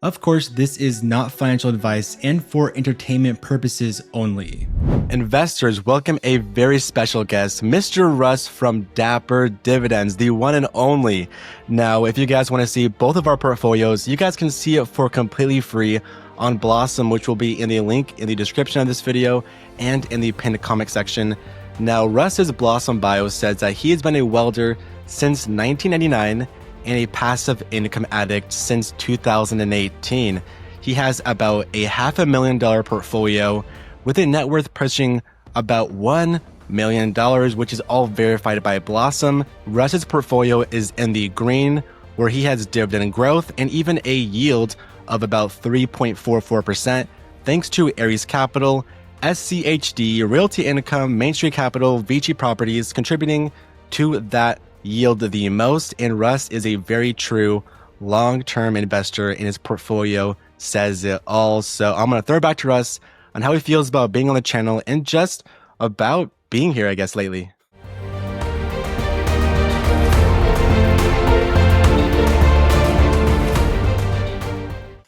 Of course, this is not financial advice and for entertainment purposes only. Investors, welcome a very special guest, Mr. Russ from Dapper Dividends, the one and only. Now, if you guys want to see both of our portfolios, you guys can see it for completely free on Blossom, which will be in the link in the description of this video and in the pinned comment section. Now, Russ's Blossom bio says that he has been a welder since 1999 and a passive income addict since 2018. He has about a $500,000 portfolio with a net worth pushing about $1 million, which is all verified by Blossom. Russ's portfolio is in the green, where he has dividend growth and even a yield of about 3.44%, thanks to Ares Capital, SCHD, Realty Income, Main Street Capital, Vici Properties contributing to that yield the most. And Russ is a very true long-term investor, and his portfolio says it all. So I'm going to throw it back to Russ on how he feels about being on the channel and just about being here, I guess, lately.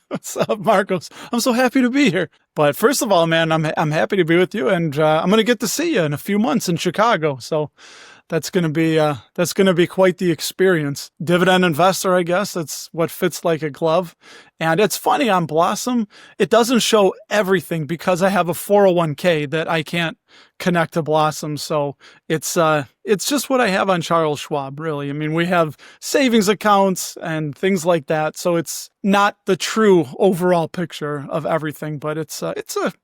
What's up, Marcos? I'm so happy to be here. But first of all, man, I'm happy to be with you, and I'm going to get to see you in a few months in Chicago. So that's going to be quite the experience. Dividend investor, I guess. That's what fits like a glove. And it's funny, on Blossom, it doesn't show everything because I have a 401k that I can't connect to Blossom. So it's just what I have on Charles Schwab, really. I mean, we have savings accounts and things like that. So it's not the true overall picture of everything, but it's a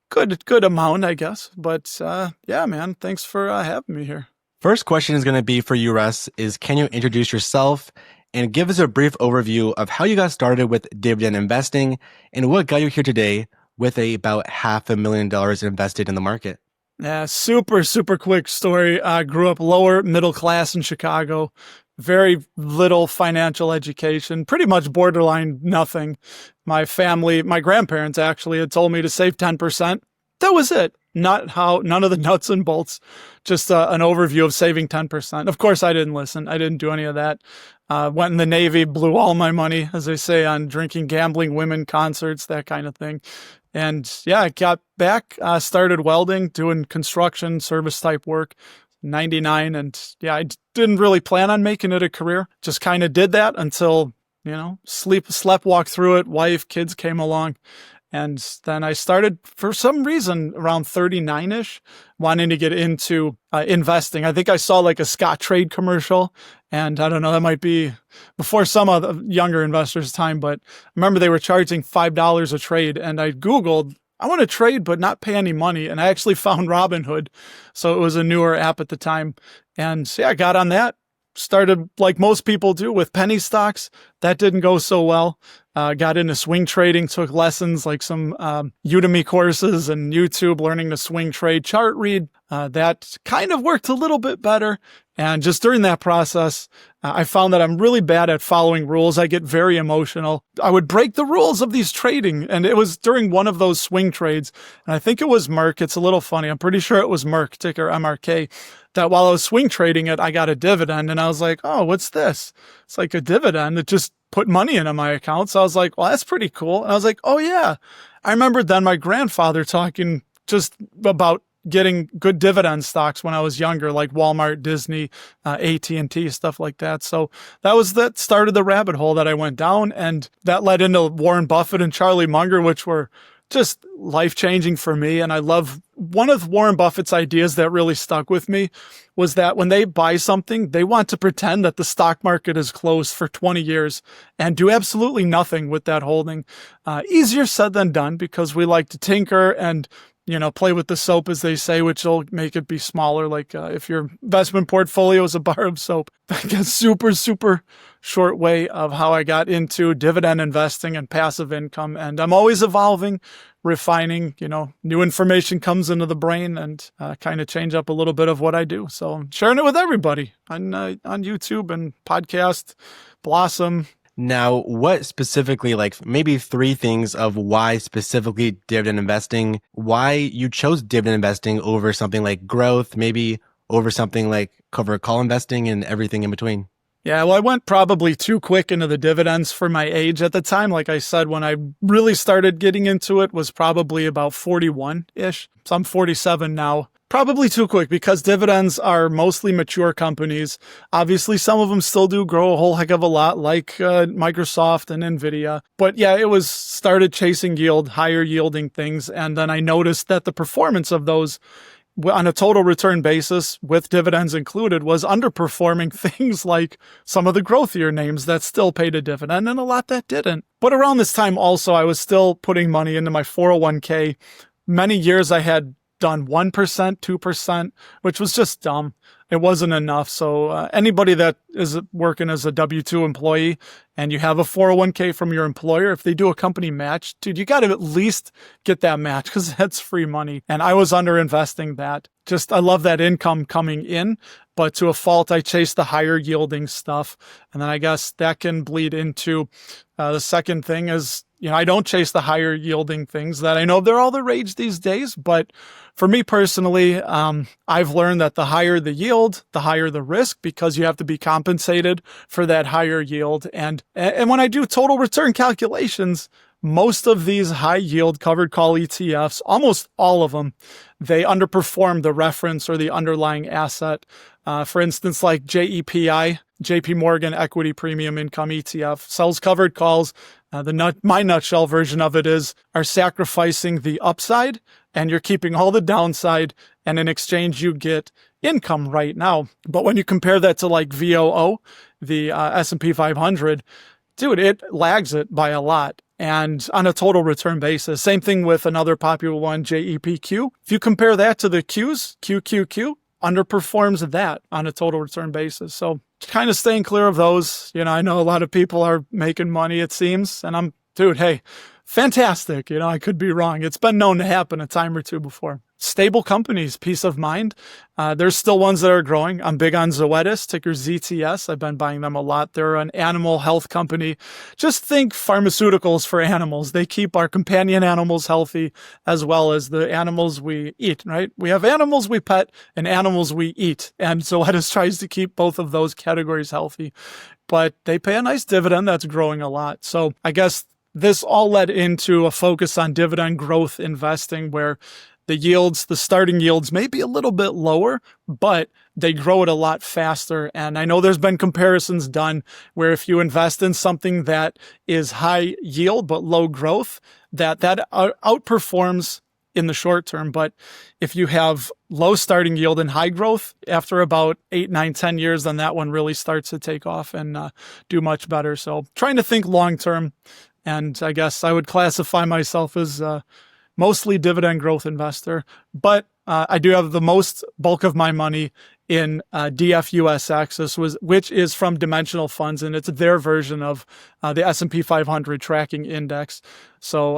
good amount, I guess. But yeah, man, thanks for having me here. First question is going to be for you, Russ, is can you introduce yourself and give us a brief overview of how you got started with dividend investing and what got you here today with about $500,000 invested in the market? Yeah, super quick story. I grew up lower middle class in Chicago, very little financial education, pretty much borderline nothing. My grandparents actually had told me to save 10%. That was it. None of the nuts and bolts, just an overview of saving 10%. Of course, I didn't listen. I didn't do any of that. Went in the Navy, blew all my money, as they say, on drinking, gambling, women, concerts, that kind of thing. And yeah, I got back, started welding, doing construction, service type work, 99. And yeah, I didn't really plan on making it a career. Just kind of did that until, slept, walked through it. Wife, kids came along. And then I started, for some reason, around 39-ish, wanting to get into investing. I think I saw like a Scottrade commercial, and I don't know, that might be before some of the younger investors' time, but I remember they were charging $5 a trade, and I Googled, I want to trade but not pay any money, and I actually found Robinhood. So it was a newer app at the time, and yeah, I got on that. Started like most people do with penny stocks. That didn't go so well. Got into swing trading, took lessons like some Udemy courses and YouTube, learning to swing trade, chart read. That kind of worked a little bit better. And just during that process, I found that I'm really bad at following rules. I get very emotional. I would break the rules of these trading. And it was during one of those swing trades. And I think it was Merck. It's a little funny. I'm pretty sure it was Merck, ticker MRK, that while I was swing trading it, I got a dividend. And I was like, oh, what's this? It's like a dividend. It just put money into my account. So I was like, well, that's pretty cool. And I was like, oh yeah. I remember then my grandfather talking just about getting good dividend stocks when I was younger, like Walmart, Disney, AT&T, stuff like that. So that started the rabbit hole that I went down, and that led into Warren Buffett and Charlie Munger, which were just life-changing for me. And I love one of Warren Buffett's ideas that really stuck with me was that when they buy something, they want to pretend that the stock market is closed for 20 years and do absolutely nothing with that holding. Easier said than done, because we like to tinker and play with the soap, as they say, which will make it be smaller. Like if your investment portfolio is a bar of soap. Like a super short way of how I got into dividend investing and passive income. And I'm always evolving, refining, new information comes into the brain and kind of change up a little bit of what I do. So I'm sharing it with everybody on YouTube and podcast, Blossom. Now, what specifically, like maybe 3 things of why specifically dividend investing, why you chose dividend investing over something like growth, maybe over something like cover call investing and everything in between? Yeah, well, I went probably too quick into the dividends for my age at the time. Like I said, when I really started getting into it was probably about 41-ish. So I'm 47 now. Probably too quick because dividends are mostly mature companies. Obviously, some of them still do grow a whole heck of a lot, like Microsoft and Nvidia. But yeah, it was started chasing yield, higher yielding things. And then I noticed that the performance of those on a total return basis with dividends included was underperforming things like some of the growthier names that still paid a dividend and a lot that didn't. But around this time also, I was still putting money into my 401k. Many years I had done 1%, 2%, which was just dumb. It wasn't enough. So anybody that is working as a W-2 employee and you have a 401k from your employer, if they do a company match, dude, you got to at least get that match because that's free money. And I was underinvesting that. Just, I love that income coming in, but to a fault, I chased the higher yielding stuff. And then I guess that can bleed into the second thing is, I don't chase the higher yielding things that I know they're all the rage these days. But for me personally, I've learned that the higher the yield, the higher the risk because you have to be compensated for that higher yield. And when I do total return calculations, most of these high yield covered call ETFs, almost all of them, they underperform the reference or the underlying asset. For instance, like JEPI, JP Morgan Equity Premium Income ETF, sells covered calls. My nutshell version of it are sacrificing the upside and you're keeping all the downside. And in exchange, you get income right now. But when you compare that to like VOO, the S&P 500, dude, it lags it by a lot. And on a total return basis, same thing with another popular one, JEPQ. If you compare that to the Qs, QQQ, underperforms that on a total return basis. So kind of staying clear of those. I know a lot of people are making money, it seems, and dude, hey, fantastic. I could be wrong. It's been known to happen a time or two before. Stable companies, peace of mind. There's still ones that are growing. I'm big on Zoetis, ticker ZTS. I've been buying them a lot. They're an animal health company. Just think pharmaceuticals for animals. They keep our companion animals healthy as well as the animals we eat, right? We have animals we pet and animals we eat. And Zoetis tries to keep both of those categories healthy. But they pay a nice dividend that's growing a lot. So I guess this all led into a focus on dividend growth investing where the starting yields may be a little bit lower, but they grow it a lot faster. And I know there's been comparisons done where if you invest in something that is high yield but low growth, that outperforms in the short term. But if you have low starting yield and high growth, after about 8, 9, 10 years, then that one really starts to take off and do much better. So trying to think long term. And I guess I would classify myself as mostly dividend growth investor, but I do have the most bulk of my money in DFUSX, which is from Dimensional Funds, and it's their version of the S&P 500 tracking index. So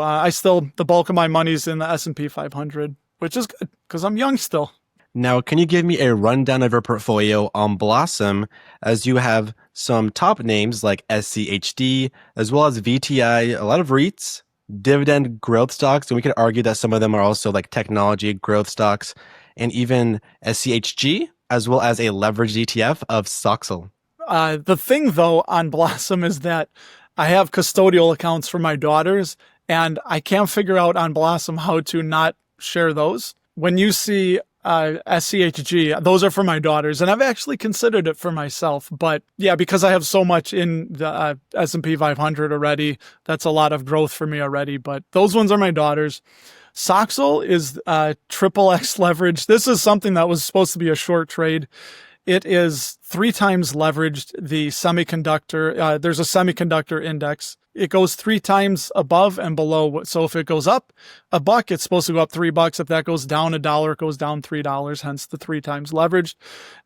the bulk of my money is in the S&P 500, which is good because I'm young still. Now, can you give me a rundown of your portfolio on Blossom as you have some top names like SCHD, as well as VTI, a lot of REITs, dividend growth stocks, and we could argue that some of them are also like technology growth stocks, and even SCHG, as well as a leveraged ETF of SOXL. The thing, though, on Blossom is that I have custodial accounts for my daughters, and I can't figure out on Blossom how to not share those. When you see SCHG, those are for my daughters, and I've actually considered it for myself. But yeah, because I have so much in the S&P 500 already, that's a lot of growth for me already. But those ones are my daughters. SOXL is triple X leverage. This is something that was supposed to be a short trade. It is 3 times leveraged the semiconductor. There's a semiconductor index. It goes 3 times above and below. So if it goes up $1, it's supposed to go up $3. If that goes down $1, it goes down $3. Hence the 3 times leveraged.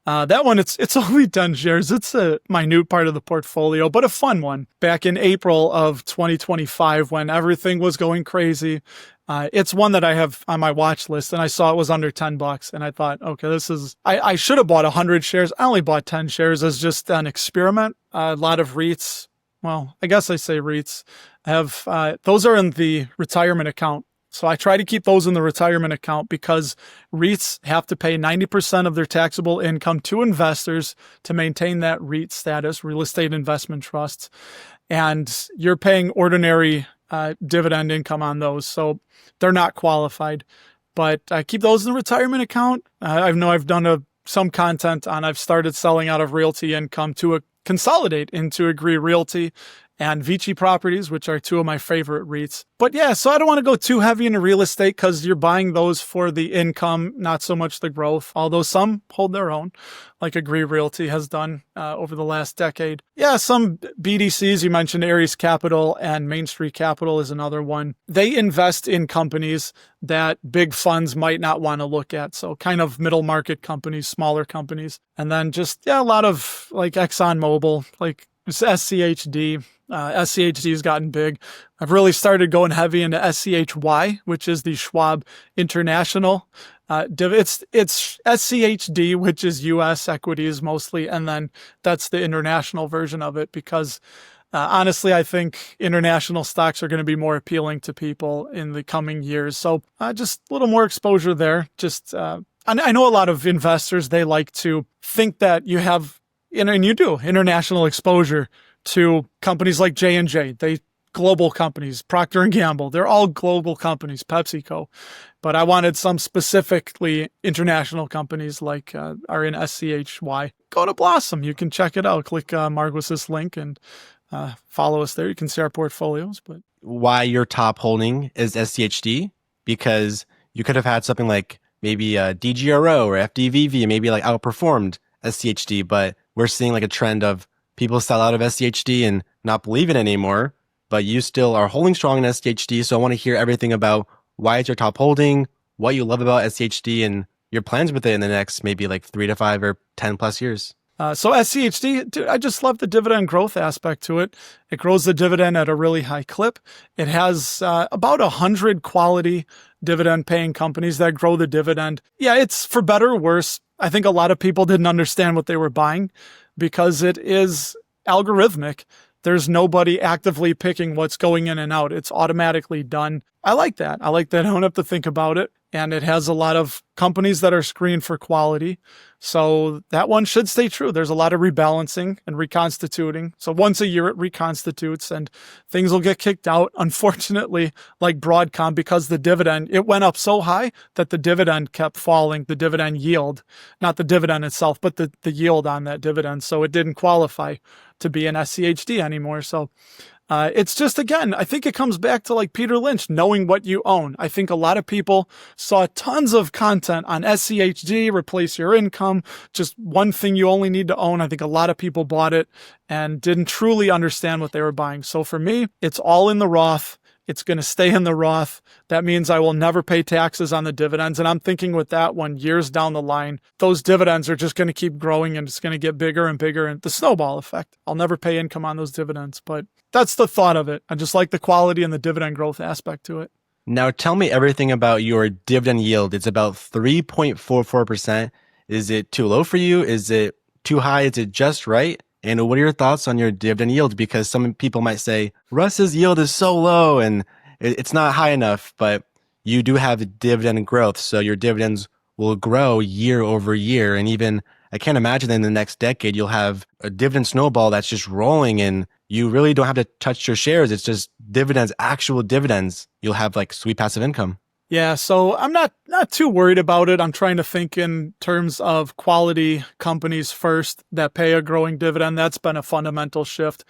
That one, it's only 10 shares. It's a minute part of the portfolio, but a fun one. Back in April of 2025, when everything was going crazy, it's one that I have on my watch list, and I saw it was under $10, and I thought, okay, I should have bought 100 shares. I only bought 10 shares as just an experiment. A lot of REITs. Well, I guess I say REITs. Those are in the retirement account. So I try to keep those in the retirement account because REITs have to pay 90% of their taxable income to investors to maintain that REIT status, real estate investment trusts. And you're paying ordinary dividend income on those. So they're not qualified. But I keep those in the retirement account. I know I've done some content on I've started selling out of realty income to consolidate into Agree Realty and Vici Properties, which are two of my favorite REITs. But yeah, so I don't want to go too heavy into real estate because you're buying those for the income, not so much the growth, although some hold their own, like Agree Realty has done over the last decade. Yeah, some BDCs, you mentioned Ares Capital and Main Street Capital is another one. They invest in companies that big funds might not want to look at. So kind of middle market companies, smaller companies. And then just, a lot of like ExxonMobil, like SCHD. SCHD has gotten big. I've really started going heavy into SCHY, which is the Schwab International. It's SCHD, which is U.S. equities mostly, and then that's the international version of it because honestly, I think international stocks are going to be more appealing to people in the coming years. So just a little more exposure there. I know a lot of investors, they like to think that you have, and you do, international exposure to companies like J&J. They global companies, Procter & Gamble. They're all global companies, PepsiCo. But I wanted some specifically international companies like are in SCHY. Go to Blossom. You can check it out. Click Margus's link and follow us there. You can see our portfolios. But why your top holding is SCHD? Because you could have had something like maybe DGRO or FDVV, maybe like outperformed SCHD, but we're seeing like a trend of people sell out of SCHD and not believe it anymore, but you still are holding strong in SCHD. So I want to hear everything about why it's your top holding, what you love about SCHD, and your plans with it in the next maybe like 3 to 5 or 10 plus years. So SCHD, dude, I just love the dividend growth aspect to it. It grows the dividend at a really high clip. It has about 100 quality dividend paying companies that grow the dividend. Yeah, it's for better or worse. I think a lot of people didn't understand what they were buying because it is algorithmic. There's nobody actively picking what's going in and out. It's automatically done. I like that. I don't have to think about it. And it has a lot of companies that are screened for quality. So that one should stay true. There's a lot of rebalancing and reconstituting. So once a year it reconstitutes and things will get kicked out. Unfortunately, like Broadcom, because the dividend, it went up so high that the dividend kept falling, the dividend yield, not the dividend itself, but the yield on that dividend. So it didn't qualify to be an SCHD anymore. So it's just, again, I think it comes back to like Peter Lynch, knowing what you own. I think a lot of people saw tons of content on SCHD, replace your income, just one thing you only need to own. I think a lot of people bought it and didn't truly understand what they were buying. So for me, it's all in the Roth. It's going to stay in the Roth. That means I will never pay taxes on the dividends. And I'm thinking with that one, years down the line, those dividends are just going to keep growing and it's going to get bigger and bigger. And the snowball effect, I'll never pay income on those dividends. But that's the thought of it. I just like the quality and the dividend growth aspect to it. Now tell me everything about your dividend yield. It's about 3.44%. Is it too low for you? Is it too high? Is it just right? And what are your thoughts on your dividend yield? Because some people might say, Russ's yield is so low and it's not high enough, but you do have dividend growth. So your dividends will grow year over year. And even, I can't imagine that in the next decade, you'll have a dividend snowball that's just rolling and you really don't have to touch your shares. It's just dividends, actual dividends. You'll have like sweet passive income. Yeah, so I'm not too worried about it. I'm trying to think in terms of quality companies first that pay a growing dividend. That's been a fundamental shift.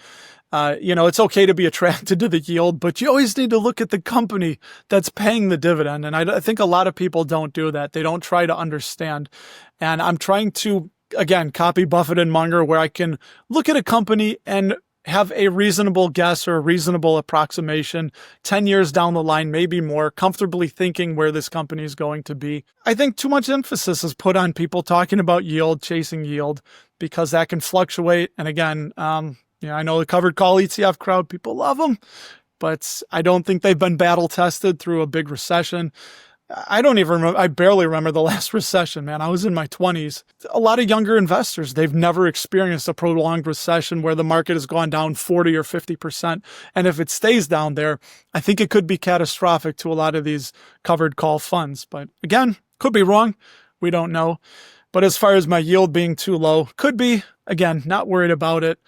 It's okay to be attracted to the yield, but you always need to look at the company that's paying the dividend. And I think a lot of people don't do that. They don't try to understand. And I'm trying to, again, copy Buffett and Munger, where I can look at a company and have a reasonable guess or a reasonable approximation 10 years down the line, maybe more, comfortably thinking where this company is going to be. I think too much emphasis is put on people talking about yield, chasing yield, because that can fluctuate. And again, I know the covered call ETF crowd, people love them, but I don't think they've been battle tested through a big recession. I don't even remember, I barely remember the last recession, man. I was in my 20s. A lot of younger investors, they've never experienced a prolonged recession where the market has gone down 40 or 50%. And if it stays down there, I think it could be catastrophic to a lot of these covered call funds. But again, could be wrong. We don't know. But as far as my yield being too low, could be. Again, not worried about it.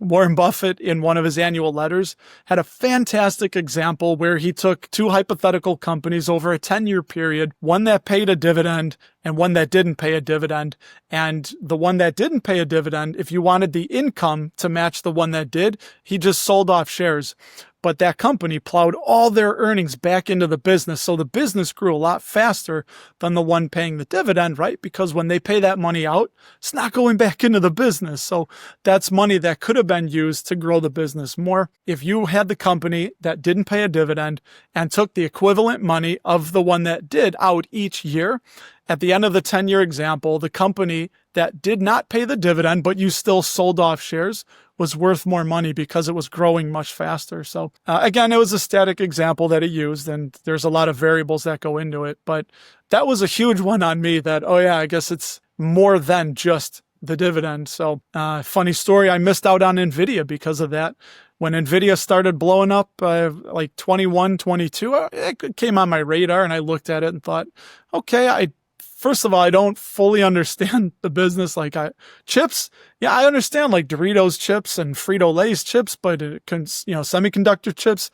Warren Buffett, in one of his annual letters, had a fantastic example where he took two hypothetical companies over a 10-year period, one that paid a dividend and one that didn't pay a dividend. And the one that didn't pay a dividend, if you wanted the income to match the one that did, he just sold off shares. But that company plowed all their earnings back into the business. So the business grew a lot faster than the one paying the dividend, right? Because when they pay that money out, it's not going back into the business. So that's money that could have been used to grow the business more. If you had the company that didn't pay a dividend and took the equivalent money of the one that did out each year, at the end of the 10-year example, the company that did not pay the dividend, but you still sold off shares, was worth more money because it was growing much faster. So again, it was a static example that he used, and there's a lot of variables that go into it. But that was a huge one on me that, oh yeah, I guess it's more than just the dividend. So funny story, I missed out on NVIDIA because of that. When NVIDIA started blowing up like 21, 22, it came on my radar and I looked at it and thought, okay, first of all, I don't fully understand the business. Like chips, yeah, I understand like Doritos chips and Frito-Lay's chips, but semiconductor chips,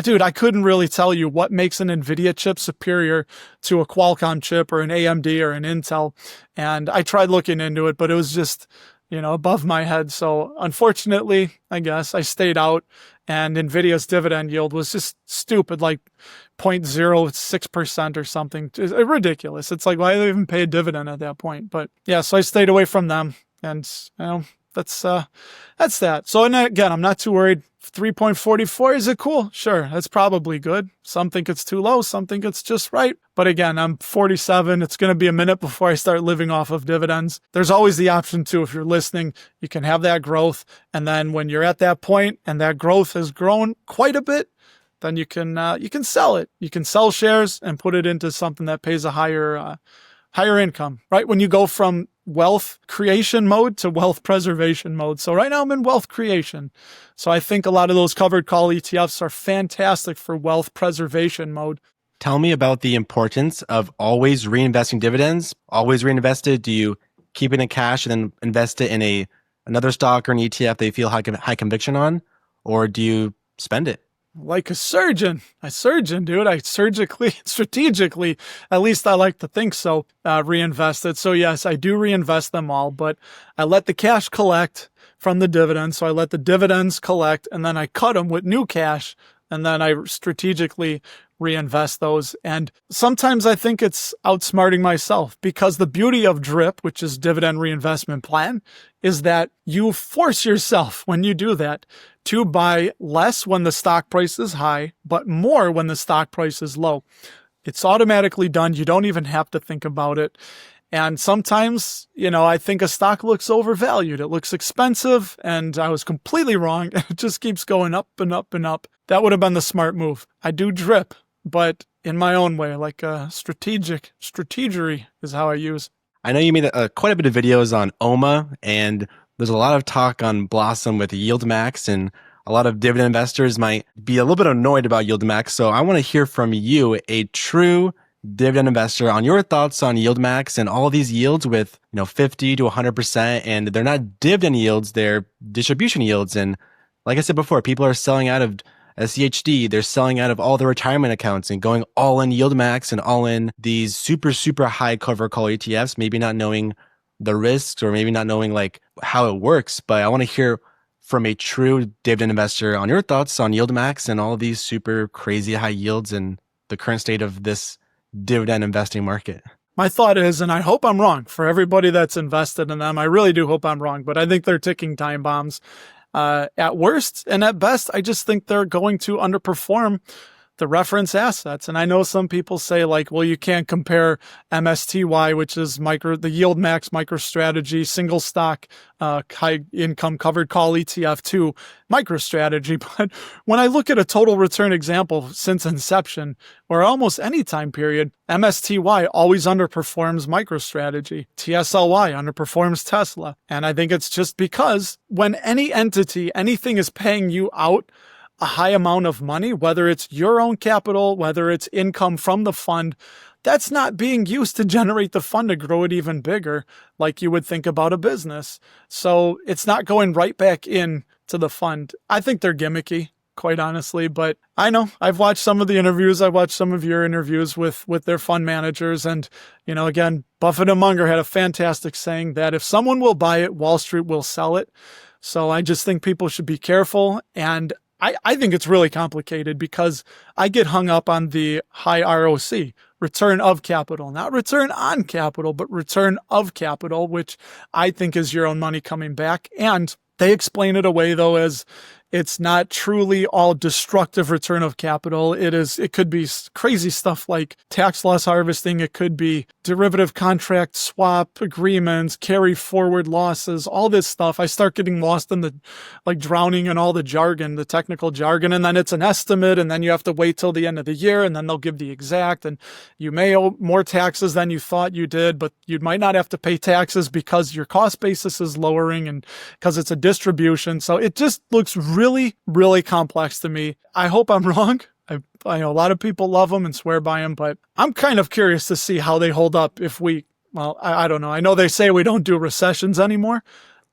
dude, I couldn't really tell you what makes an NVIDIA chip superior to a Qualcomm chip or an AMD or an Intel. And I tried looking into it, but it was just, above my head. So unfortunately, I guess I stayed out, and NVIDIA's dividend yield was just stupid, like 0.06% or something. It's ridiculous. It's like, why do they even pay a dividend at that point? But yeah, so I stayed away from them, and that's that. So, and again, I'm not too worried. 3.44, is it cool? Sure, that's probably good. Some think it's too low, some think it's just right. But again, I'm 47. It's going to be a minute before I start living off of dividends. There's always the option too, if you're listening, you can have that growth. And then when you're at that point and that growth has grown quite a bit, then you can sell it. You can sell shares and put it into something that pays a higher income, right? When you go from wealth creation mode to wealth preservation mode. So right now I'm in wealth creation. So I think a lot of those covered call ETFs are fantastic for wealth preservation mode. Tell me about the importance of always reinvesting dividends. Always reinvested. Do you keep it in cash and then invest it in another stock or an ETF that you feel high conviction on? Or do you spend it? Like a surgeon, dude. I strategically, at least I like to think so, reinvest it. So yes, I do reinvest them all, but I let the cash collect from the dividends. So I let the dividends collect, and then I cut them with new cash, and then I strategically reinvest those. And sometimes I think it's outsmarting myself, because the beauty of DRIP, which is dividend reinvestment plan, is that you force yourself when you do that to buy less when the stock price is high, but more when the stock price is low. It's automatically done. You don't even have to think about it. And sometimes, I think a stock looks overvalued. It looks expensive, and I was completely wrong. It just keeps going up and up and up. That would have been the smart move. I do DRIP, but in my own way, like strategery is how I use. I know you made quite a bit of videos on OMA, and there's a lot of talk on Blossom with YieldMax, and a lot of dividend investors might be a little bit annoyed about YieldMax. So I want to hear from you, a true dividend investor, on your thoughts on YieldMax and all these yields with 50 to 100%, and they're not dividend yields, they're distribution yields. And like I said before, people are selling out of SCHD, they're selling out of all their retirement accounts and going all in YieldMax and all in these super, super high cover call ETFs, maybe not knowing the risks or maybe not knowing like how it works. But I want to hear from a true dividend investor on your thoughts on YieldMax and all of these super crazy high yields and the current state of this dividend investing market. My thought is, and I hope I'm wrong for everybody that's invested in them, I really do hope I'm wrong, but I think they're ticking time bombs. At worst and at best, I just think they're going to underperform the reference assets. And I know some people say like, well, you can't compare MSTY, which is the YieldMax MicroStrategy single stock, high income covered call ETF to MicroStrategy. But when I look at a total return example since inception or almost any time period, MSTY always underperforms MicroStrategy. TSLY underperforms Tesla. And I think it's just because when any entity, anything is paying you out a high amount of money, whether it's your own capital, whether it's income from the fund, that's not being used to generate the fund to grow it even bigger, like you would think about a business. So it's not going right back in to the fund. I think they're gimmicky, quite honestly, but I know I've watched some of the interviews. I watched some of your interviews with their fund managers. And, again, Buffett and Munger had a fantastic saying that if someone will buy it, Wall Street will sell it. So I just think people should be careful. And I think it's really complicated because I get hung up on the high ROC, return of capital, not return on capital, but return of capital, which I think is your own money coming back. And they explain it away, though, as it's not truly all destructive return of capital. It could be crazy stuff like tax loss harvesting. It could be derivative contract swap agreements, carry forward losses, all this stuff. I start getting lost in drowning in all the jargon, the technical jargon. And then it's an estimate. And then you have to wait till the end of the year. And then they'll give the exact. And you may owe more taxes than you thought you did, but you might not have to pay taxes because your cost basis is lowering and because it's a distribution. So it just looks really, really complex to me. I hope I'm wrong. I know a lot of people love them and swear by them, but I'm kind of curious to see how they hold up if I don't know. I know they say we don't do recessions anymore,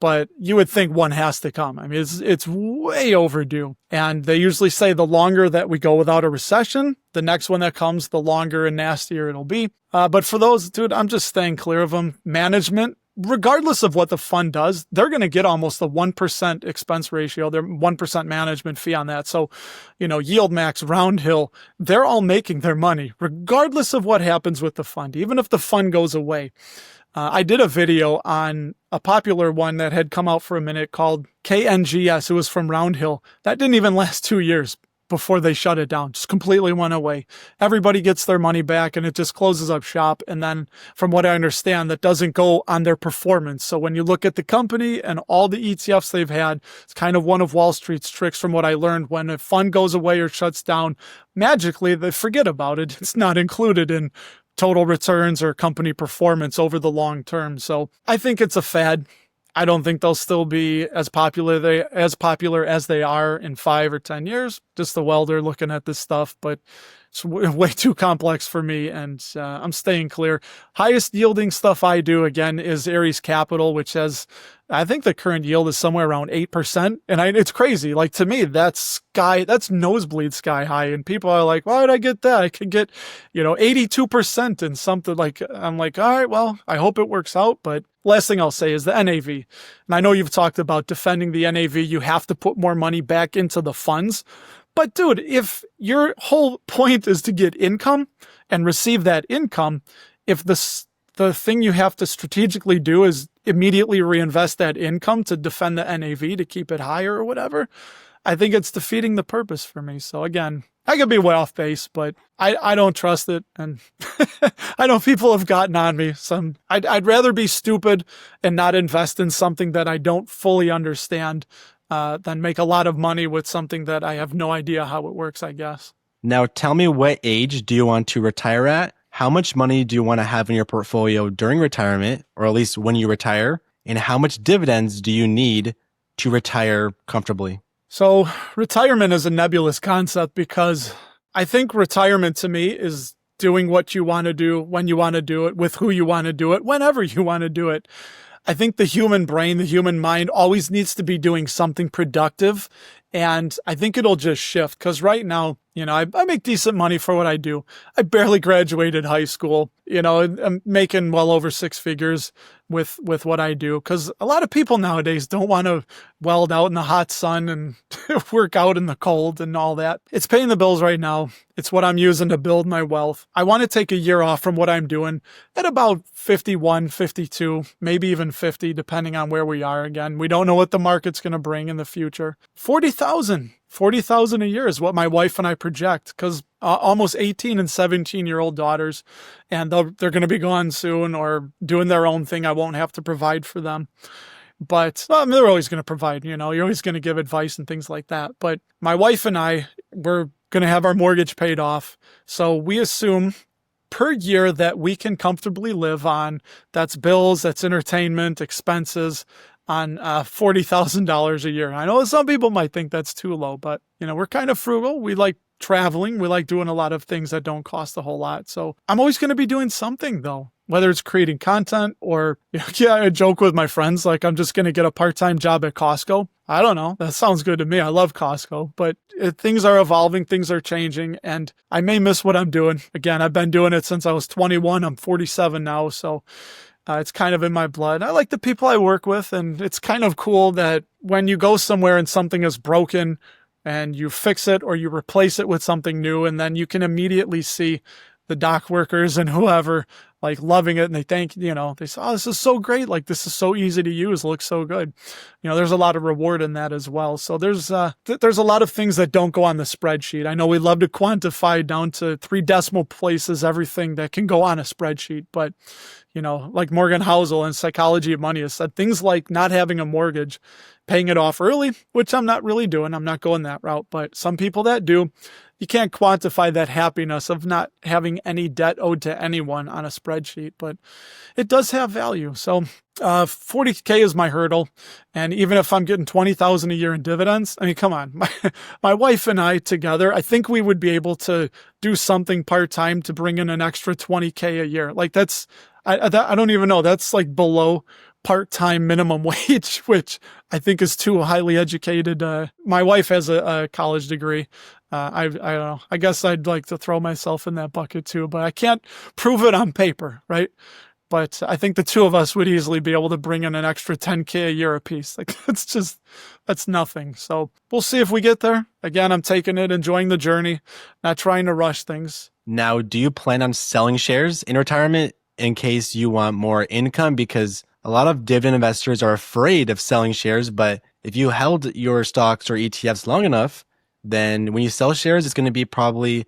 but you would think one has to come. I mean, it's way overdue. And they usually say the longer that we go without a recession, the next one that comes, the longer and nastier it'll be. But for those, dude, I'm just staying clear of them. Management, regardless of what the fund does, they're going to get almost a 1% expense ratio, their 1% management fee on that. So, YieldMax, Roundhill, they're all making their money, regardless of what happens with the fund, even if the fund goes away. I did a video on a popular one that had come out for a minute called KNGS. It was from Roundhill. That didn't even last 2 years before they shut it down, just completely went away. Everybody gets their money back and it just closes up shop. And then from what I understand, that doesn't go on their performance. So when you look at the company and all the ETFs they've had, it's kind of one of Wall Street's tricks from what I learned. When a fund goes away or shuts down, magically they forget about it. It's not included in total returns or company performance over the long term. So I think it's a fad. I don't think they'll still be as popular as they are in 5 or 10 years. Just the welder looking at this stuff, but it's way too complex for me, and I'm staying clear. Highest yielding stuff I do, again, is Ares Capital, which has, I think the current yield is somewhere around 8%. And it's crazy. Like, to me, that's nosebleed sky high. And people are like, why would I get that? I could get, 82% and something like, I'm like, all right, well, I hope it works out. But last thing I'll say is the NAV. And I know you've talked about defending the NAV. You have to put more money back into the funds. But dude, if your whole point is to get income and receive that income, if the thing you have to strategically do is immediately reinvest that income to defend the NAV to keep it higher or whatever, I think it's defeating the purpose for me. So again, I could be way off base, but I don't trust it. And I know people have gotten on me. I'd rather be stupid and not invest in something that I don't fully understand than make a lot of money with something that I have no idea how it works, I guess. Now, tell me, what age do you want to retire at? How much money do you want to have in your portfolio during retirement, or at least when you retire? And how much dividends do you need to retire comfortably? So retirement is a nebulous concept because I think retirement to me is doing what you want to do, when you want to do it, with who you want to do it, whenever you want to do it. I think the human brain, the human mind always needs to be doing something productive. And I think it'll just shift because right now, I make decent money for what I do. I barely graduated high school. I'm making well over 6 figures with what I do, because a lot of people nowadays don't want to weld out in the hot sun and work out in the cold and all that. It's paying the bills right now. It's what I'm using to build my wealth. I want to take a year off from what I'm doing at about 51, 52, maybe even 50, depending on where we are. Again, we don't know what the market's going to bring in the future. 40,000 40,000 a year is what my wife and I project, because almost 18 and 17-year-old daughters, and they're going to be gone soon or doing their own thing. I won't have to provide for them. But they're always going to provide, you're always going to give advice and things like that. But my wife and I, we're going to have our mortgage paid off. So we assume per year that we can comfortably live on, that's bills, that's entertainment, expenses, on $40,000 a year. I know some people might think that's too low, but we're kind of frugal. We like traveling. We like doing a lot of things that don't cost a whole lot. So I'm always going to be doing something though, whether it's creating content or, I joke with my friends, like I'm just going to get a part-time job at Costco. I don't know. That sounds good to me. I love Costco, but things are evolving, things are changing, and I may miss what I'm doing. Again, I've been doing it since I was 21. I'm 47 now. So it's kind of in my blood. I like the people I work with, and it's kind of cool that when you go somewhere and something is broken and you fix it or you replace it with something new, and then you can immediately see the dock workers and whoever like loving it, and they thank, they say, oh, this is so great. Like, this is so easy to use. It looks so good. There's a lot of reward in that as well. So there's a lot of things that don't go on the spreadsheet. I know we love to quantify down to 3 decimal places everything that can go on a spreadsheet, but like Morgan Housel in Psychology of Money has said, things like not having a mortgage, paying it off early, which I'm not really doing. I'm not going that route, but some people that do, you can't quantify that happiness of not having any debt owed to anyone on a spreadsheet, but it does have value. So 40K is my hurdle. And even if I'm getting 20,000 a year in dividends, I mean, come on, my wife and I together, I think we would be able to do something part-time to bring in an extra 20K a year. Like I don't even know. That's like below part-time minimum wage, which I think is too highly educated. My wife has a college degree. I don't know. I guess I'd like to throw myself in that bucket too, but I can't prove it on paper, right? But I think the two of us would easily be able to bring in an extra 10K a year apiece. Like, that's nothing. So we'll see if we get there. Again, I'm taking it, enjoying the journey, not trying to rush things. Now, do you plan on selling shares in retirement in case you want more income? Because a lot of dividend investors are afraid of selling shares, but if you held your stocks or ETFs long enough, then when you sell shares, it's going to be probably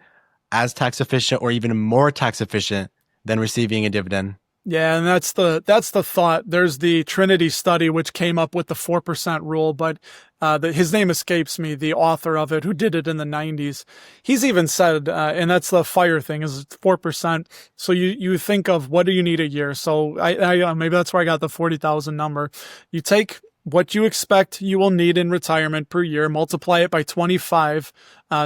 as tax efficient or even more tax efficient than receiving a dividend. Yeah, and that's the thought. There's the Trinity study, which came up with the 4% rule, but his name escapes me, the author of it, who did it in the 90s. He's even said, and that's the FIRE thing, is 4%. So you think of what do you need a year? So I maybe that's where I got the 40,000 number. You take what you expect you will need in retirement per year, multiply it by 25.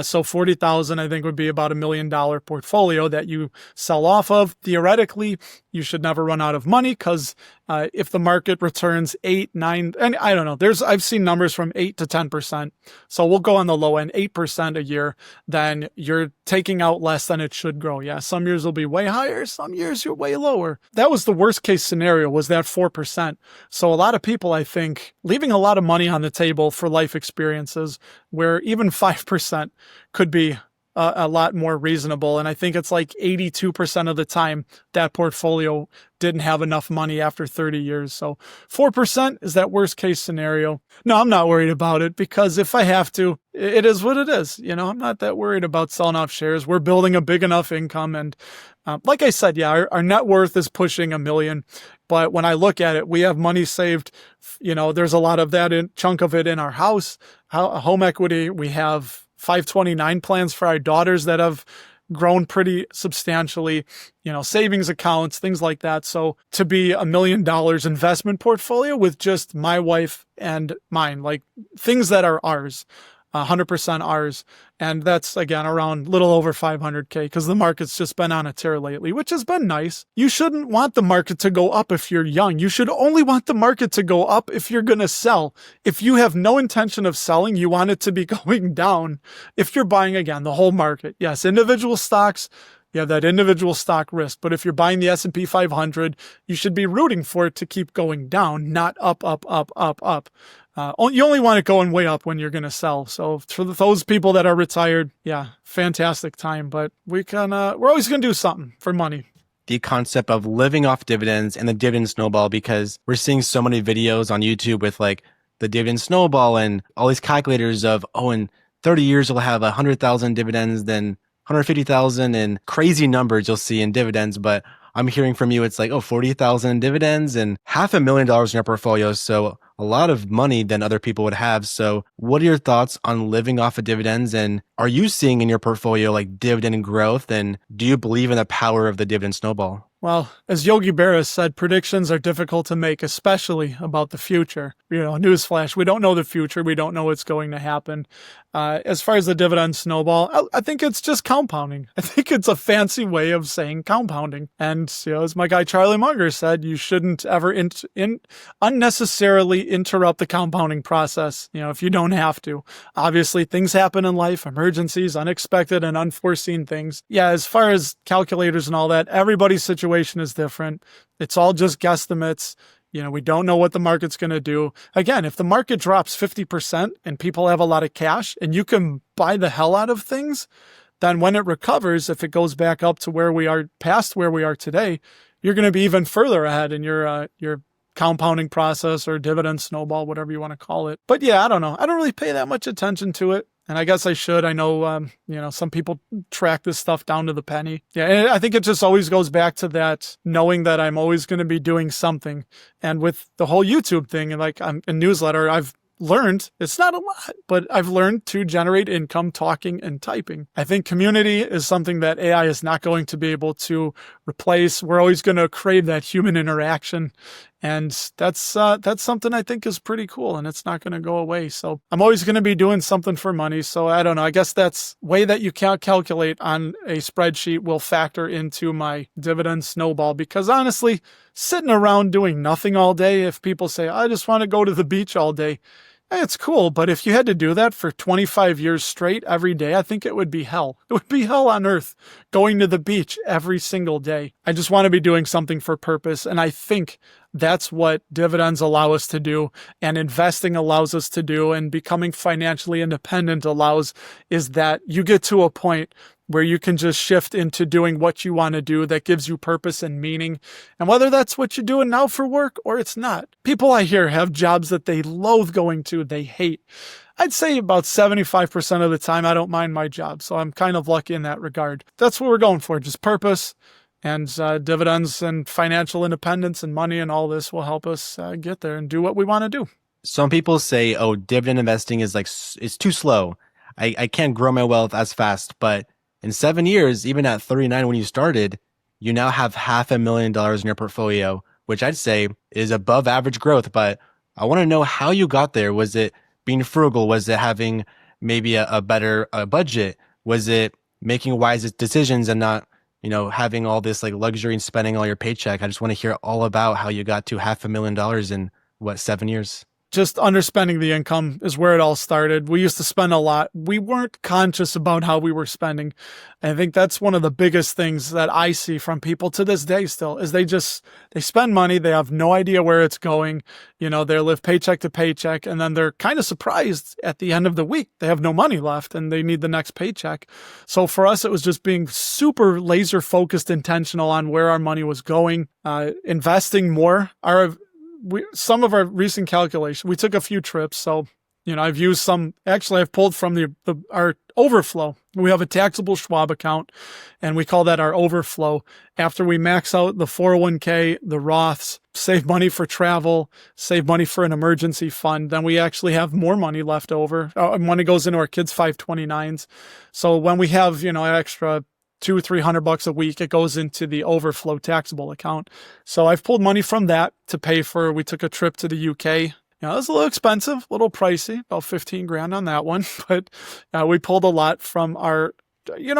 So 40,000, I think, would be about $1 million portfolio that you sell off of. Theoretically, you should never run out of money because if the market returns 8, 9, and I don't know, I've seen numbers from 8 to 10%. So we'll go on the low end, 8% a year. Then you're taking out less than it should grow. Yeah, some years will be way higher. Some years you're way lower. That was the worst case scenario, was that 4%. So a lot of people, I think, leaving a lot of money on the table for life experiences where even 5% could be a lot more reasonable. And I think it's like 82% of the time that portfolio didn't have enough money after 30 years. So 4% is that worst case scenario. No, I'm not worried about it because if I have to, it is what it is. I'm not that worried about selling off shares. We're building a big enough income. And like I said, yeah, our net worth is pushing $1 million. But when I look at it, we have money saved. There's a lot of that chunk of it in our house, home equity. We have 529 plans for our daughters that have grown pretty substantially, savings accounts, things like that. So to be $1 million investment portfolio with just my wife and mine, like things that are ours, 100% ours. And that's, again, around little over 500K because the market's just been on a tear lately, which has been nice. You shouldn't want the market to go up if you're young. You should only want the market to go up if you're going to sell. If you have no intention of selling, you want it to be going down. If you're buying, again, the whole market, yes, individual stocks, you have that individual stock risk. But if you're buying the S&P 500, you should be rooting for it to keep going down, not up, up, up, up, up. You only want it going way up when you're going to sell. So for those people that are retired, yeah, fantastic time. But we're always going to do something for money. The concept of living off dividends and the dividend snowball, because we're seeing so many videos on YouTube with like the dividend snowball and all these calculators of, and 30 years, you'll have 100,000 dividends, then 150,000 and crazy numbers you'll see in dividends. But I'm hearing from you, it's like, 40,000 in dividends and $500,000 in your portfolio. So a lot of money than other people would have. So what are your thoughts on living off of dividends? And are you seeing in your portfolio like dividend growth? And do you believe in the power of the dividend snowball? Well, as Yogi Berra said, predictions are difficult to make, especially about the future. Newsflash, we don't know the future. We don't know what's going to happen. As far as the dividend snowball, I think it's just compounding. I think it's a fancy way of saying compounding. And, as my guy Charlie Munger said, you shouldn't ever unnecessarily interrupt the compounding process, if you don't have to. Obviously, things happen in life, emergencies, unexpected and unforeseen things. Yeah, as far as calculators and all that, everybody's situation is different. It's all just guesstimates. We don't know what the market's going to do. Again, if the market drops 50% and people have a lot of cash and you can buy the hell out of things, then when it recovers, if it goes back up to where we are, past where we are today, you're going to be even further ahead in your compounding process or dividend snowball, whatever you want to call it. But yeah, I don't know. I don't really pay that much attention to it. And I guess I should. I know, some people track this stuff down to the penny. Yeah, and I think it just always goes back to that, knowing that I'm always going to be doing something. And with the whole YouTube thing, and like I'm a newsletter, I've learned, it's not a lot, but I've learned to generate income talking and typing. I think community is something that AI is not going to be able to replace. We're always going to crave that human interaction. And that's something I think is pretty cool, and it's not going to go away. So I'm always going to be doing something for money. So I don't know. I guess that's way that you can't calculate on a spreadsheet will factor into my dividend snowball, because honestly, sitting around doing nothing all day, if people say, I just want to go to the beach all day, it's cool, but if you had to do that for 25 years straight every day, I think it would be hell. It would be hell on earth going to the beach every single day. I just want to be doing something for purpose, and I think that's what dividends allow us to do, and investing allows us to do, and becoming financially independent is that you get to a point where you can just shift into doing what you want to do that gives you purpose and meaning. And whether that's what you're doing now for work or it's not. People I hear have jobs that they loathe going to, they hate. I'd say about 75% of the time, I don't mind my job. So I'm kind of lucky in that regard. That's what we're going for, just purpose. And dividends and financial independence and money and all this will help us get there and do what we want to do. Some people say, dividend investing is it's too slow. I can't grow my wealth as fast. But in 7 years, even at 39 when you started, you now have $500,000 in your portfolio, which I'd say is above average growth. But I want to know how you got there. Was it being frugal? Was it having maybe a better budget? Was it making wise decisions and not, having all this like luxury and spending all your paycheck? I just want to hear all about how you got to $500,000 in 7 years. Just underspending the income is where it all started. We used to spend a lot. We weren't conscious about how we were spending. I think that's one of the biggest things that I see from people to this day still, is they spend money. They have no idea where it's going. They live paycheck to paycheck, and then they're kind of surprised at the end of the week. They have no money left and they need the next paycheck. So for us, it was just being super laser focused, intentional on where our money was going, investing more. Some of our recent calculation, we took a few trips. So, I've used I've pulled from our overflow. We have a taxable Schwab account, and we call that our overflow. After we max out the 401k, the Roths, save money for travel, save money for an emergency fund, then we actually have more money left over. Money goes into our kids' 529s. So when we have, an extra $200-300 a week, it goes into the overflow taxable account. So I've pulled money from that to pay for, we took a trip to the UK. It was a little expensive, a little pricey, about 15 grand on that one. But we pulled a lot from our,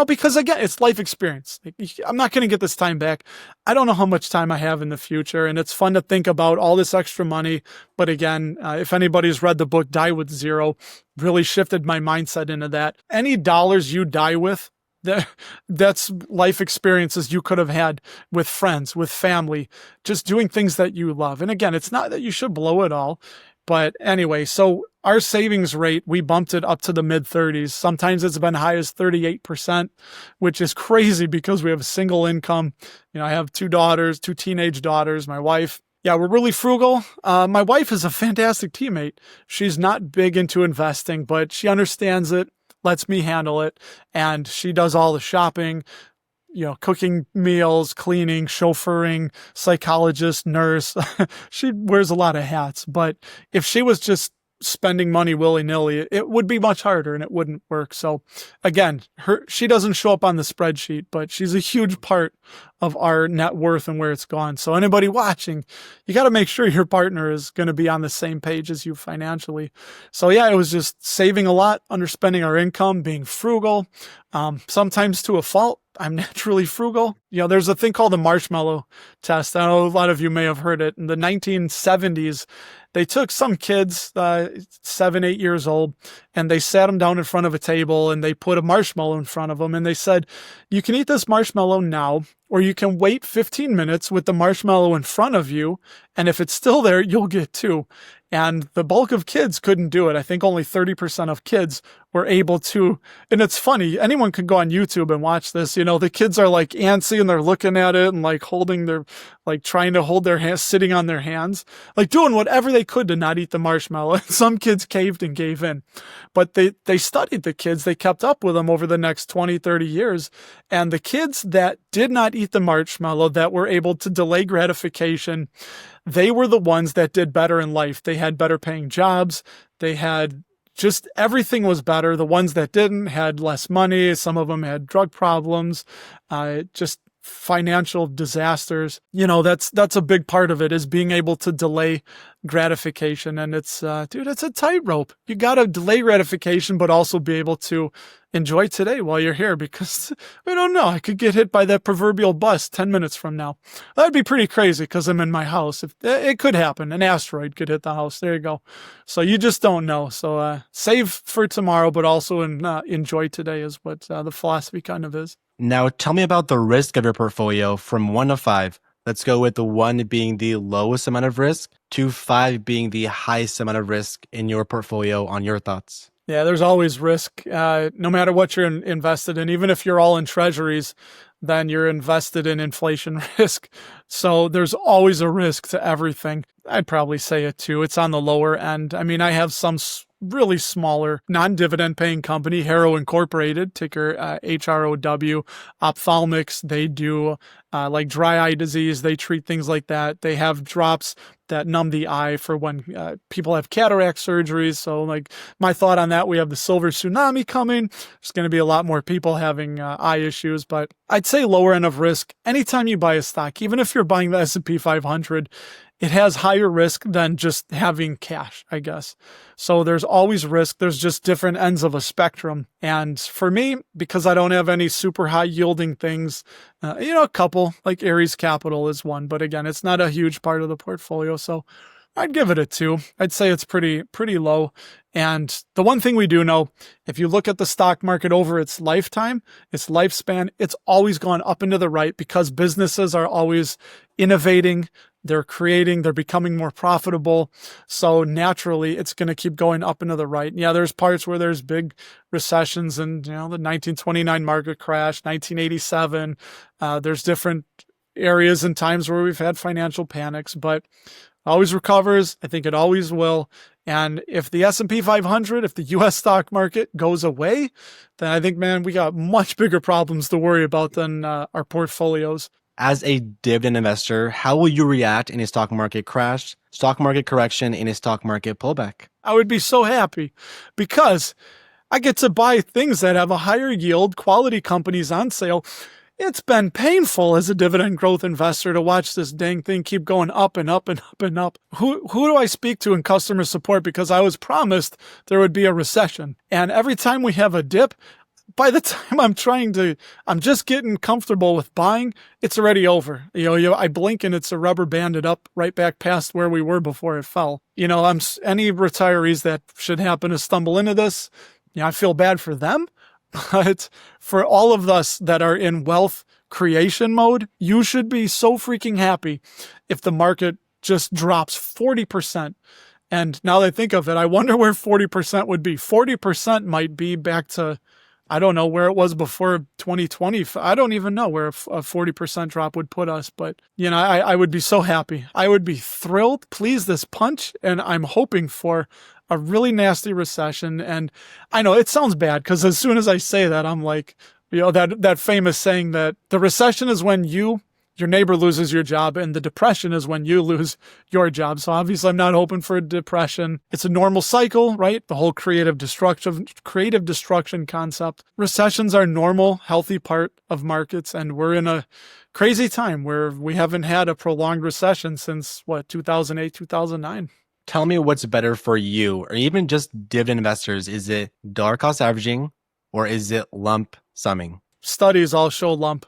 because again, it's life experience. I'm not going to get this time back. I don't know how much time I have in the future. And it's fun to think about all this extra money. But again, if anybody's read the book Die With Zero, really shifted my mindset into that. Any dollars you die with, that's life experiences you could have had with friends, with family, just doing things that you love. And again, it's not that you should blow it all. But anyway, so our savings rate, we bumped it up to the mid 30s. Sometimes it's been high as 38%, which is crazy because we have a single income. I have two teenage daughters, my wife. Yeah, we're really frugal. My wife is a fantastic teammate. She's not big into investing, but she understands it. lets me handle it. And she does all the shopping, cooking meals, cleaning, chauffeuring, psychologist, nurse. She wears a lot of hats. But if she was just spending money willy-nilly, it would be much harder and it wouldn't work. So again, she doesn't show up on the spreadsheet, but she's a huge part of our net worth and where it's gone. So anybody watching, you got to make sure your partner is going to be on the same page as you financially. So yeah, it was just saving a lot, underspending our income, being frugal, sometimes to a fault. I'm naturally frugal. There's a thing called the marshmallow test. I know a lot of you may have heard it. In the 1970s, they took some kids, 7, 8 years old, and they sat them down in front of a table and they put a marshmallow in front of them. And they said, you can eat this marshmallow now, or you can wait 15 minutes with the marshmallow in front of you. And if it's still there, you'll get 2. And the bulk of kids couldn't do it. I think only 30% of kids were able to. And it's funny, anyone can go on YouTube and watch this. The kids are like antsy and they're looking at it and like trying to hold their hands, sitting on their hands, like doing whatever they could to not eat the marshmallow. And some kids caved and gave in. But they studied the kids. They kept up with them over the next 20, 30 years. And the kids that did not eat the marshmallow, that were able to delay gratification, they were the ones that did better in life. They had better paying jobs. They had just everything was better. The ones that didn't had less money. Some of them had drug problems, just financial disasters. That's a big part of it, is being able to delay gratification. And it's a tightrope. You got to delay gratification, but also be able to enjoy today while you're here, because we don't know. I could get hit by that proverbial bus 10 minutes from now. That'd be pretty crazy because I'm in my house. If it could happen, an asteroid could hit the house. There you go. So you just don't know. So save for tomorrow, but also enjoy today is what the philosophy kind of is. Now, tell me about the risk of your portfolio from 1 to 5. Let's go with the 1 being the lowest amount of risk to 5 being the highest amount of risk in your portfolio. On your thoughts. Yeah, there's always risk, no matter what you're invested in. Even if you're all in treasuries, then you're invested in inflation risk. So there's always a risk to everything. I'd probably say it too. It's on the lower end. I mean, I have some really smaller non-dividend paying company, Harrow Incorporated, ticker HROW, ophthalmics. They do like dry eye disease. They treat things like that. They have drops that numb the eye for when people have cataract surgeries. So like my thought on that, we have the silver tsunami coming. There's going to be a lot more people having eye issues, but I'd say lower end of risk. Anytime you buy a stock, even if you're buying the S&P 500, it has higher risk than just having cash, I guess. So there's always risk. There's just different ends of a spectrum. And for me, because I don't have any super high yielding things, a couple, like Ares Capital is one, but again, it's not a huge part of the portfolio. So I'd give it a 2. I'd say it's pretty low. And the one thing we do know, if you look at the stock market over its lifetime, its lifespan, it's always gone up and to the right because businesses are always innovating. They're becoming more profitable. So naturally, it's going to keep going up and to the right. Yeah, there's parts where there's big recessions and, the 1929 market crash, 1987. There's different areas and times where we've had financial panics, but always recovers. I think it always will. And if the S&P 500, if the U.S. stock market goes away, then I think, man, we got much bigger problems to worry about than our portfolios. As a dividend investor, how will you react in a stock market crash, stock market correction, in a stock market pullback? I would be so happy because I get to buy things that have a higher yield, quality companies on sale. It's been painful as a dividend growth investor to watch this dang thing keep going up and up and up and up. Who do I speak to in customer support? Because I was promised there would be a recession. And every time we have a dip, by the time I'm just getting comfortable with buying, it's already over. I blink and it's a rubber banded up right back past where we were before it fell. Any retirees that should happen to stumble into this, I feel bad for them. But for all of us that are in wealth creation mode, you should be so freaking happy if the market just drops 40%. And now that I think of it, I wonder where 40% would be. 40% might be back to, I don't know where it was before 2020. I don't even know where a 40% drop would put us, but I would be so happy. I would be thrilled, please this punch, and I'm hoping for a really nasty recession. And I know it sounds bad because as soon as I say that, I'm like, that famous saying that the recession is when your neighbor loses your job and the depression is when you lose your job. So obviously I'm not hoping for a depression. It's a normal cycle, right? The whole creative destruction concept. Recessions are normal, healthy part of markets. And we're in a crazy time where we haven't had a prolonged recession since 2008, 2009. Tell me what's better for you or even just dividend investors. Is it dollar cost averaging or is it lump summing? Studies all show lump.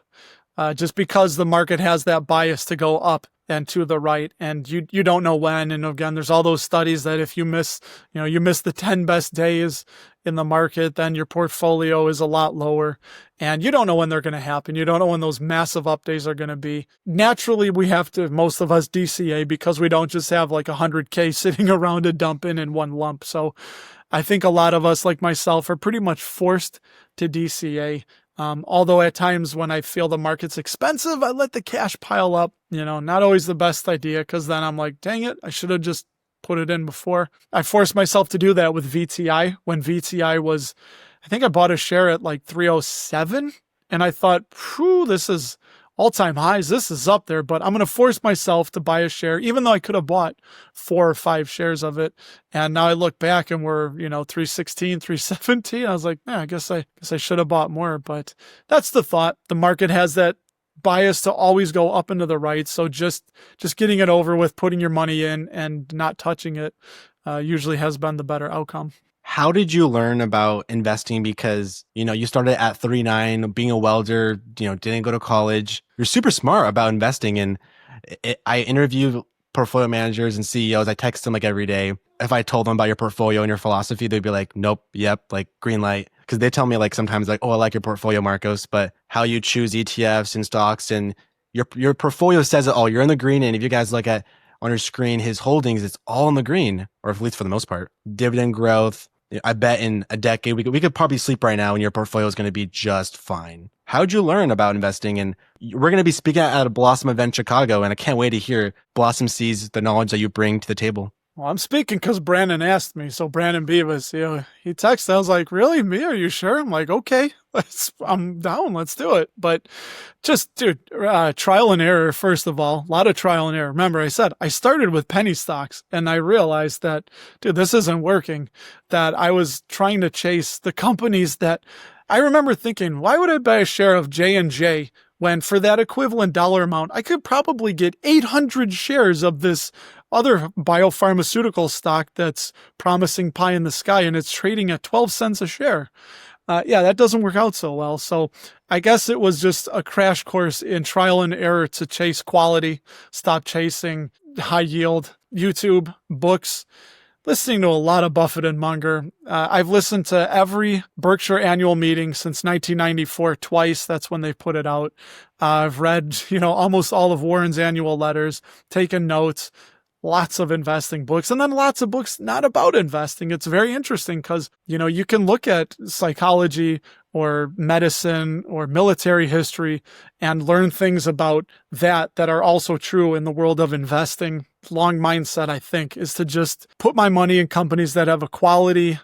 Just because the market has that bias to go up and to the right, and you don't know when. And again, there's all those studies that if you miss the 10 best days in the market, then your portfolio is a lot lower, and you don't know when they're going to happen. You don't know when those massive up days are going to be. Naturally, we have to, most of us, DCA because we don't just have like 100K sitting around to dump in one lump. So I think a lot of us, like myself, are pretty much forced to DCA. Although at times when I feel the market's expensive, I let the cash pile up, not always the best idea because then I'm like, dang it, I should have just put it in before. I forced myself to do that with VTI when VTI was, I think I bought a share at like 307 and I thought, this is all-time highs. This is up there, but I'm going to force myself to buy a share, even though I could have bought 4 or 5 shares of it. And now I look back and we're, 316, 317. I was like, I guess I should have bought more, but that's the thought. The market has that bias to always go up and to the right. So just getting it over with, putting your money in and not touching it usually has been the better outcome. How did you learn about investing? Because, you started at 39, being a welder, didn't go to college. You're super smart about investing. And I interview portfolio managers and CEOs. I text them like every day. If I told them about your portfolio and your philosophy, they'd be like, nope, yep, like green light. Because they tell me like sometimes like, oh, I like your portfolio, Marcos, but how you choose ETFs and stocks and your portfolio says it all. You're in the green. And if you guys look at on your screen, his holdings, it's all in the green, or at least for the most part. Dividend growth. I bet in a decade, we could probably sleep right now and your portfolio is going to be just fine. How'd you learn about investing? And we're going to be speaking at a Blossom event in Chicago, and I can't wait to hear Blossom sees the knowledge that you bring to the table. Well, I'm speaking because Brandon asked me. So Brandon Beavis, he texted. I was like, really? Me? Are you sure? I'm like, okay, I'm down. Let's do it. But just, dude, trial and error, first of all, a lot of trial and error. Remember, I said I started with penny stocks and I realized that, dude, this isn't working, that I was trying to chase the companies that I remember thinking, why would I buy a share of J&J when for that equivalent dollar amount, I could probably get 800 shares of this other biopharmaceutical stock that's promising pie in the sky and it's trading at 12 cents a share. That doesn't work out so well. So I guess it was just a crash course in trial and error to chase quality, stop chasing high yield, YouTube, books, listening to a lot of Buffett and Munger. I've listened to every Berkshire annual meeting since 1994 twice. That's when they put it out. I've read, almost all of Warren's annual letters, taken notes, lots of investing books, and then lots of books not about investing. It's very interesting because, you can look at psychology or medicine or military history and learn things about that are also true in the world of investing. Long mindset, I think, is to just put my money in companies that have a quality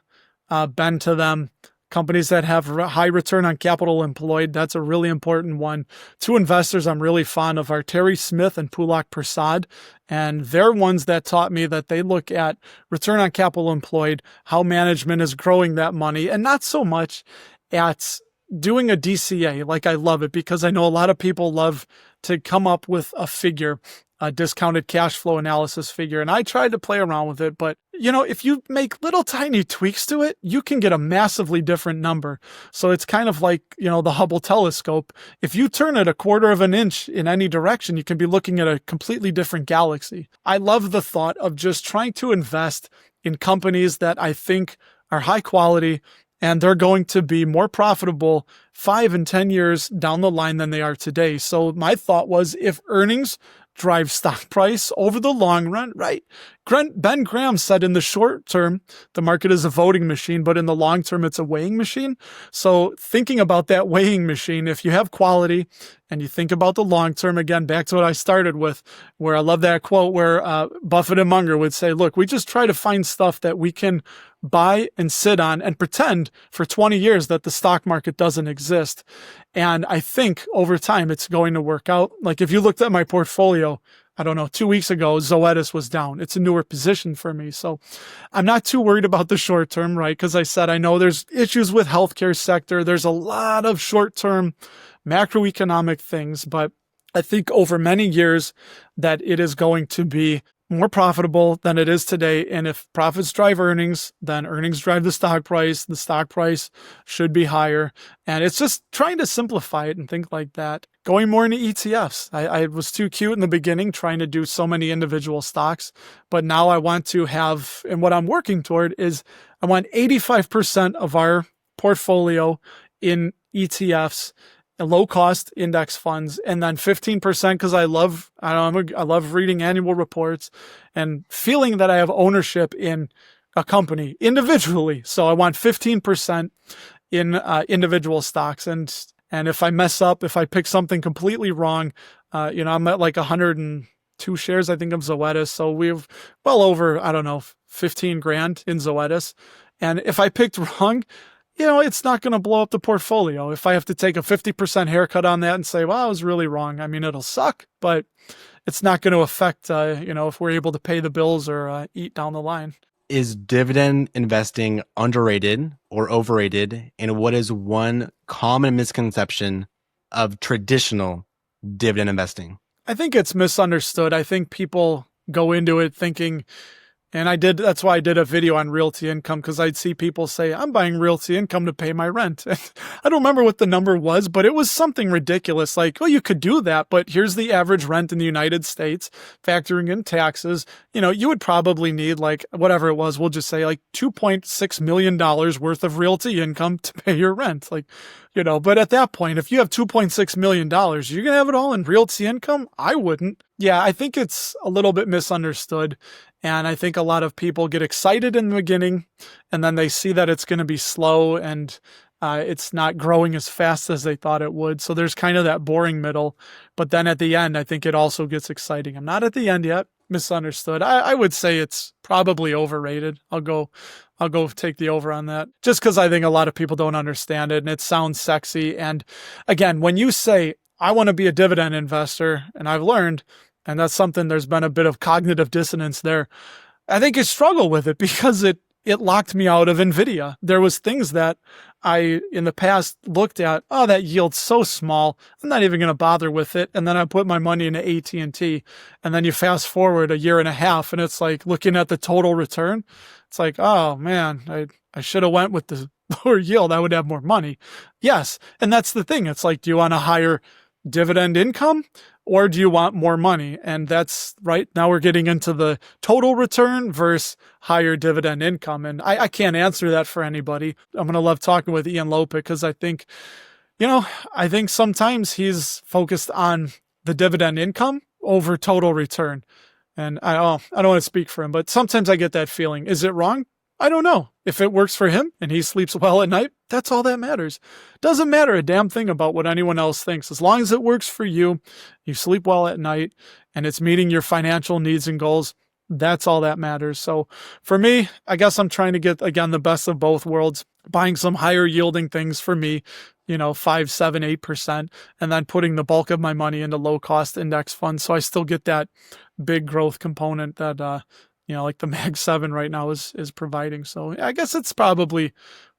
bend to them, companies that have high return on capital employed. That's a really important one. 2 investors I'm really fond of are Terry Smith and Pulak Prasad. And they're ones that taught me that they look at return on capital employed, how management is growing that money, and not so much at doing a DCA. Like I love it because I know a lot of people love to come up with a figure, a discounted cash flow analysis figure. And I tried to play around with it, but if you make little tiny tweaks to it, you can get a massively different number. So it's kind of like, the Hubble telescope. If you turn it 1/4 of an inch in any direction, you can be looking at a completely different galaxy. I love the thought of just trying to invest in companies that I think are high quality and they're going to be more profitable 5 and 10 years down the line than they are today. So my thought was, if earnings drive stock price over the long run, right? Ben Graham said in the short term, the market is a voting machine, but in the long term, it's a weighing machine. So thinking about that weighing machine, if you have quality and you think about the long term, again, back to what I started with, where I love that quote where Buffett and Munger would say, look, we just try to find stuff that we can buy and sit on and pretend for 20 years that the stock market doesn't exist. And I think over time, it's going to work out. Like if you looked at my portfolio, I don't know, 2 weeks ago, Zoetis was down. It's a newer position for me. So I'm not too worried about the short term, right? Because I said, I know there's issues with healthcare sector. There's a lot of short term macroeconomic things, but I think over many years that it is going to be more profitable than it is today. And if profits drive earnings, then earnings drive the stock price. The stock price should be higher. And it's just trying to simplify it and think like that. Going more into ETFs. I was too cute in the beginning trying to do so many individual stocks, but now I want to have, and what I'm working toward is I want 85% of our portfolio in ETFs, low cost index funds, and then 15% because I love reading annual reports and feeling that I have ownership in a company individually. So I want 15% in individual stocks. And if I mess up, if I pick something completely wrong, I'm at like 102 shares, I think, of Zoetis. So we have well over, 15 grand in Zoetis. And if I picked wrong, it's not going to blow up the portfolio. If I have to take a 50% haircut on that and say, well, I was really wrong. I mean, it'll suck, but it's not going to affect, if we're able to pay the bills or eat down the line. Is dividend investing underrated or overrated? And what is one common misconception of traditional dividend investing? I think it's misunderstood. I think people go into it thinking, and that's why I did a video on realty income, because I'd see people say, I'm buying realty income to pay my rent. And I don't remember what the number was, but it was something ridiculous. Like, well, you could do that, but here's the average rent in the United States, factoring in taxes. You would probably need like, whatever it was, we'll just say like $2.6 million worth of realty income to pay your rent. But at that point, if you have $2.6 million, you're going to have it all in realty income? I wouldn't. Yeah, I think it's a little bit misunderstood. And I think a lot of people get excited in the beginning and then they see that it's going to be slow and it's not growing as fast as they thought it would. So there's kind of that boring middle. But then at the end, I think it also gets exciting. I'm not at the end yet. Misunderstood. I would say it's probably overrated. I'll go take the over on that, just because I think a lot of people don't understand it and it sounds sexy. And again, when you say, I want to be a dividend investor, and I've learned, and that's something, there's been a bit of cognitive dissonance there. I think I struggle with it because it locked me out of NVIDIA. There was things that I, in the past, looked at, oh, that yield's so small, I'm not even going to bother with it. And then I put my money into AT&T. And then you fast forward a year and a half, and it's like looking at the total return. It's like, oh, man, I should have went with the lower yield. I would have more money. Yes. And that's the thing. It's like, do you want a higher dividend income or do you want more money? And that's right. Now we're getting into the total return versus higher dividend income. And I can't answer that for anybody. I'm going to love talking with Ian Lopic because I think sometimes he's focused on the dividend income over total return. And I don't want to speak for him, but sometimes I get that feeling. Is it wrong? I don't know. If it works for him and he sleeps well at night, that's all that matters. Doesn't matter a damn thing about what anyone else thinks. As long as it works for you, you sleep well at night, and it's meeting your financial needs and goals, that's all that matters. So for me, I guess I'm trying to get, again, the best of both worlds, buying some higher yielding things for me, 5, 7, 8%, and then putting the bulk of my money into low cost index funds. So I still get that big growth component that, like the Mag 7 right now is providing. So I guess it's probably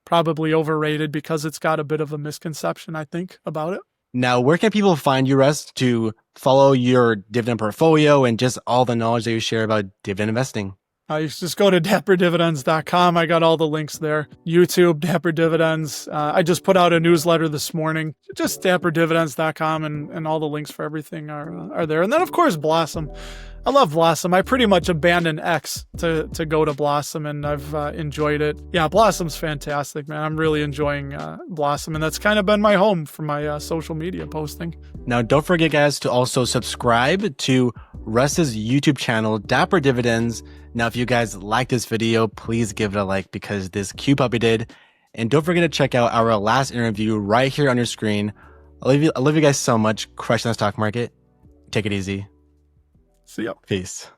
overrated because it's got a bit of a misconception, I think, about it. Now, where can people find you, Russ, to follow your dividend portfolio and just all the knowledge that you share about dividend investing? You just go to dapperdividends.com. I got all the links there. YouTube, Dapper Dividends. I just put out a newsletter this morning. Just dapperdividends.com, and all the links for everything are there. And then, of course, Blossom. I love Blossom. I pretty much abandoned X to go to Blossom, and I've enjoyed it. Yeah, Blossom's fantastic, man. I'm really enjoying Blossom, and that's kind of been my home for my social media posting. Now, don't forget, guys, to also subscribe to Russ's YouTube channel, Dapper Dividends. Now, if you guys like this video, please give it a like because this cute puppy did. And don't forget to check out our last interview right here on your screen. I love you guys so much. Crushing the stock market. Take it easy. See ya. Peace.